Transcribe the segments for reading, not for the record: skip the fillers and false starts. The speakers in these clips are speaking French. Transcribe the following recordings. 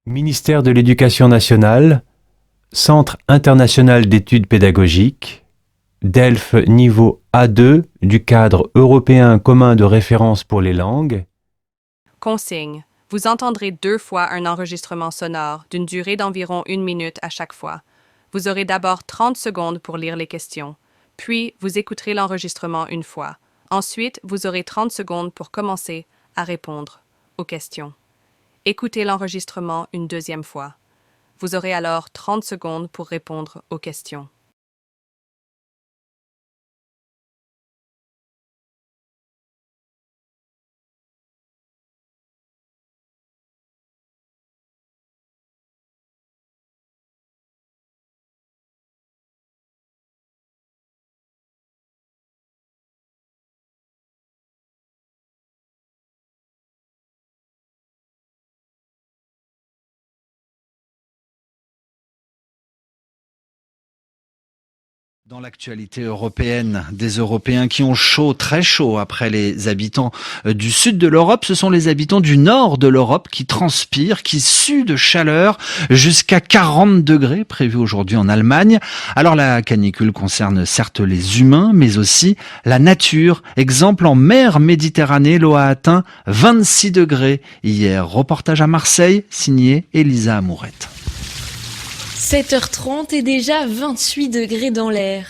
Ministère de l'Éducation nationale, Centre international d'études pédagogiques, DELF niveau A2 du cadre européen commun de référence pour les langues. Consigne. Vous entendrez 2 fois un enregistrement sonore d'une durée d'environ 1 minute à chaque fois. Vous aurez d'abord 30 secondes pour lire les questions, puis vous écouterez l'enregistrement une fois. Ensuite, vous aurez 30 secondes pour commencer à répondre aux questions. Écoutez l'enregistrement une deuxième fois. Vous aurez alors 30 secondes pour répondre aux questions. Dans l'actualité européenne, des Européens qui ont chaud, très chaud après les habitants du sud de l'Europe, ce sont les habitants du nord de l'Europe qui transpirent, qui suent de chaleur jusqu'à 40 degrés prévus aujourd'hui en Allemagne. Alors la canicule concerne certes les humains, mais aussi la nature. Exemple en mer Méditerranée, l'eau a atteint 26 degrés hier. Reportage à Marseille, signé Elisa Amourette. 7h30 et déjà 28 degrés dans l'air.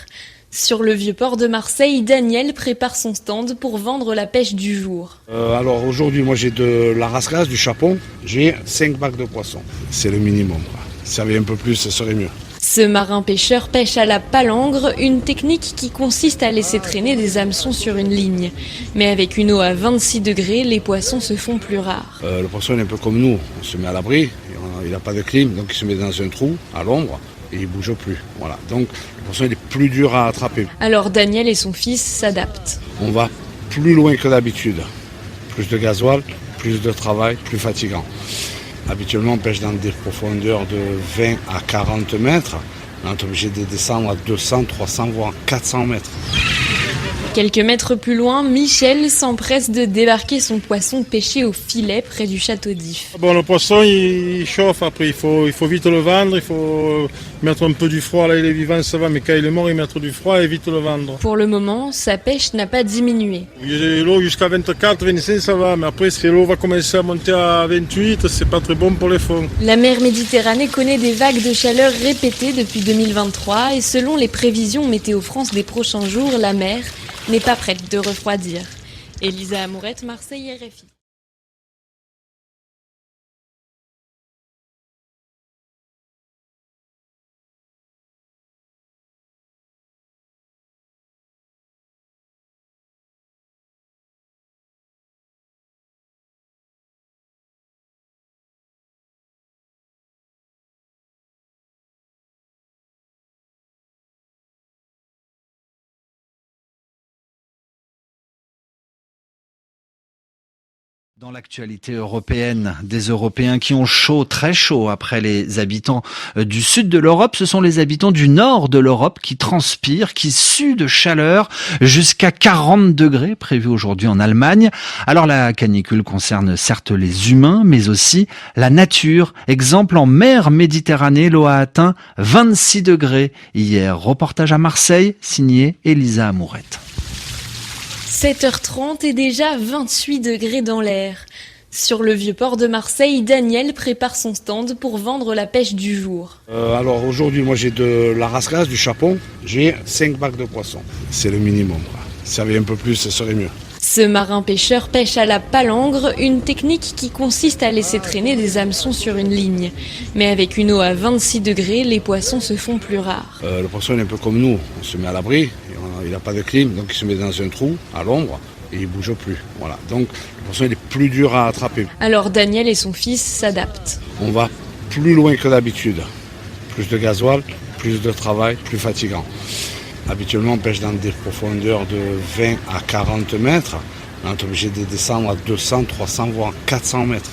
Sur le vieux port de Marseille, Daniel prépare son stand pour vendre la pêche du jour. Alors aujourd'hui, moi j'ai de la rascasse, du chapon, j'ai 5 bacs de poissons. C'est le minimum. Si ça avait un peu plus, ce serait mieux. Ce marin pêcheur pêche à la palangre, une technique qui consiste à laisser traîner des hameçons sur une ligne. Mais avec une eau à 26 degrés, les poissons se font plus rares. Le poisson est un peu comme nous, on se met à l'abri, il n'a pas de clim, donc il se met dans un trou, à l'ombre, et il ne bouge plus. Voilà. Donc le poisson il est plus dur à attraper. Alors Daniel et son fils s'adaptent. On va plus loin que d'habitude. Plus de gasoil, plus de travail, plus fatigant. Habituellement, on pêche dans des profondeurs de 20 à 40 mètres. On est obligé de descendre à 200, 300, voire 400 mètres. Quelques mètres plus loin, Michel s'empresse de débarquer son poisson pêché au filet près du château d'If. Bon, le poisson il chauffe, après il faut vite le vendre, il faut mettre un peu du froid, là il est vivant ça va, mais quand il est mort il mettre du froid et vite le vendre. Pour le moment, sa pêche n'a pas diminué. L'eau jusqu'à 24, 25 ça va, mais après si l'eau va commencer à monter à 28, c'est pas très bon pour les fonds. La mer Méditerranée connaît des vagues de chaleur répétées depuis 2023 et selon les prévisions Météo France des prochains jours, la mer n'est pas prête de refroidir. Elisa Amourette, Marseille, RFI. Dans l'actualité européenne, des Européens qui ont chaud, très chaud après les habitants du sud de l'Europe, ce sont les habitants du nord de l'Europe qui transpirent, qui suent de chaleur jusqu'à 40 degrés prévus aujourd'hui en Allemagne. Alors la canicule concerne certes les humains, mais aussi la nature. Exemple en mer Méditerranée, l'eau a atteint 26 degrés hier. Reportage à Marseille, signé Elisa Amourette. 7h30 et déjà 28 degrés dans l'air. Sur le vieux port de Marseille, Daniel prépare son stand pour vendre la pêche du jour. Alors aujourd'hui, moi j'ai de la rascasse, du chapon, j'ai 5 bacs de poissons. C'est le minimum. Si ça avait un peu plus, ce serait mieux. Ce marin pêcheur pêche à la palangre, une technique qui consiste à laisser traîner des hameçons sur une ligne. Mais avec une eau à 26 degrés, les poissons se font plus rares. Le poisson est un peu comme nous, on se met à l'abri, il n'a pas de clim, donc il se met dans un trou, à l'ombre, et il ne bouge plus. Voilà. Donc le poisson il est plus dur à attraper. Alors Daniel et son fils s'adaptent. On va plus loin que d'habitude. Plus de gasoil, plus de travail, plus fatigant. Habituellement, on pêche dans des profondeurs de 20 à 40 mètres. On est obligé de descendre à 200, 300, voire 400 mètres.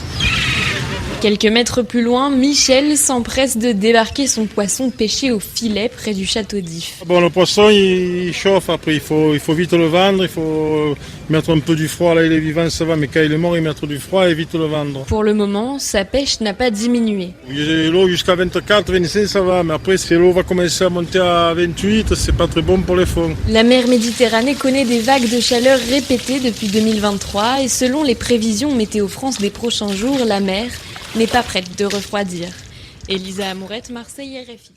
Quelques mètres plus loin, Michel s'empresse de débarquer son poisson pêché au filet près du château d'If. Bon, le poisson il chauffe, après il faut vite le vendre, il faut mettre un peu du froid, là il est vivant ça va, mais quand il est mort il mettre du froid et vite le vendre. Pour le moment, sa pêche n'a pas diminué. L'eau jusqu'à 24, 25 ça va, mais après si l'eau va commencer à monter à 28, c'est pas très bon pour les fonds. La mer Méditerranée connaît des vagues de chaleur répétées depuis 2023 et selon les prévisions Météo France des prochains jours, la mer n'est pas prête de refroidir. Elisa Amourette, Marseille, RFI.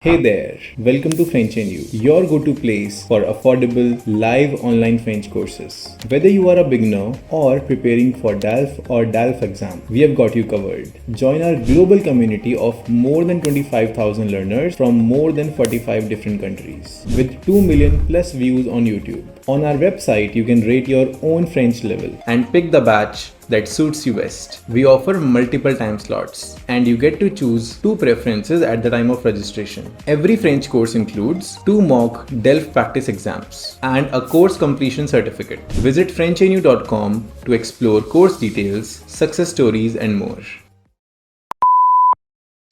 Hey there, welcome to French and You, your go-to place for affordable live online French courses. Whether you are a beginner or preparing for DALF or DALF exam, we have got you covered. Join our global community of more than 25,000 learners from more than 45 different countries with 2 million plus views on YouTube. On our website, you can rate your own French level and pick the batch that suits you best. We offer multiple time slots and you get to choose 2 preferences at the time of registration. Every French course includes 2 mock DELF practice exams and a course completion certificate. Visit FrenchNU.com to explore course details, success stories and more.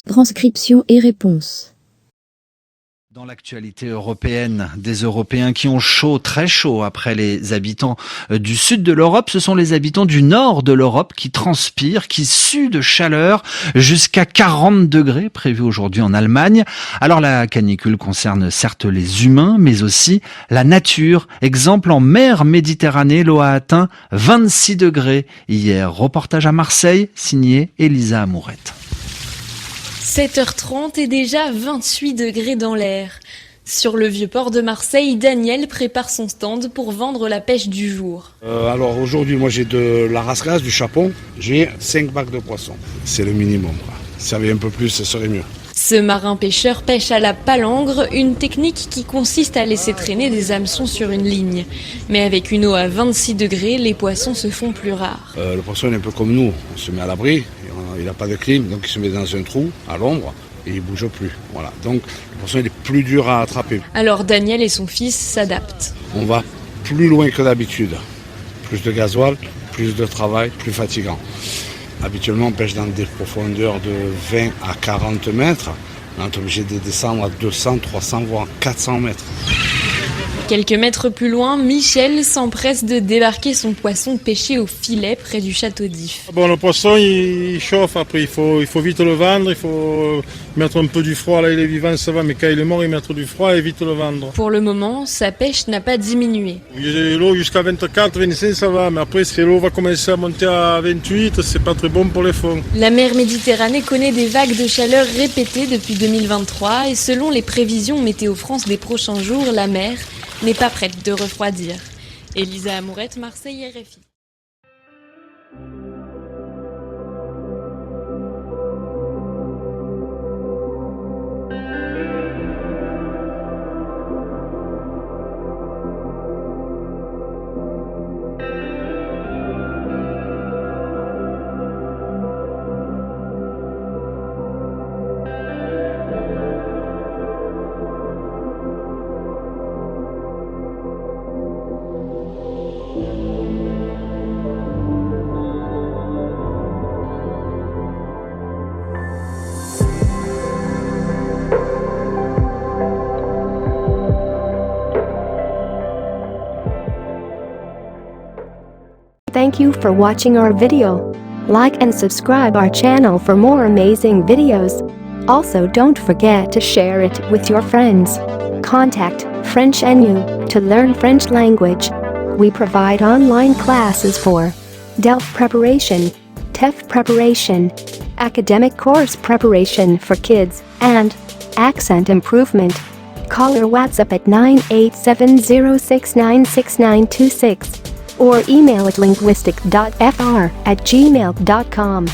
Transcription et réponse. Dans l'actualité européenne, des Européens qui ont chaud, très chaud après les habitants du sud de l'Europe, ce sont les habitants du nord de l'Europe qui transpirent, qui suent de chaleur jusqu'à 40 degrés prévus aujourd'hui en Allemagne. Alors la canicule concerne certes les humains, mais aussi la nature. Exemple en mer Méditerranée, l'eau a atteint 26 degrés hier. Reportage à Marseille, signé Elisa Amourette. 7h30 et déjà 28 degrés dans l'air. Sur le vieux port de Marseille, Daniel prépare son stand pour vendre la pêche du jour. Alors aujourd'hui, moi j'ai de la rascasse, du chapon, j'ai 5 bacs de poissons. C'est le minimum, quoi. Si ça avait un peu plus, ce serait mieux. Ce marin-pêcheur pêche à la palangre, une technique qui consiste à laisser traîner des hameçons sur une ligne. Mais avec une eau à 26 degrés, les poissons se font plus rares. Le poisson est un peu comme nous, on se met à l'abri, il n'a pas de clim, donc il se met dans un trou, à l'ombre, et il ne bouge plus. Voilà. Donc le poisson il est plus dur à attraper. Alors Daniel et son fils s'adaptent. On va plus loin que d'habitude. Plus de gasoil, plus de travail, plus fatigant. Habituellement, on pêche dans des profondeurs de 20 à 40 mètres. On est obligé de descendre à 200, 300, voire 400 mètres. Quelques mètres plus loin, Michel s'empresse de débarquer son poisson pêché au filet près du château d'If. Bon, le poisson il chauffe, après il faut vite le vendre, il faut mettre un peu du froid, là il est vivant ça va, mais quand il est mort il mettre du froid et vite le vendre. Pour le moment, sa pêche n'a pas diminué. L'eau jusqu'à 24, 25 ça va, mais après si l'eau va commencer à monter à 28, c'est pas très bon pour les fonds. La mer Méditerranée connaît des vagues de chaleur répétées depuis 2023 et selon les prévisions Météo France des prochains jours, la mer n'est pas prête de refroidir. Elisa Amourette, Marseille, RFI. Thank you for watching our video. Like and subscribe our channel for more amazing videos. Also don't forget to share it with your friends. Contact French NU to learn French language. We provide online classes for DELF preparation, TEF preparation, academic course preparation for kids, and accent improvement. Call or WhatsApp at 98706966926 or email at linguistic.fr@gmail.com.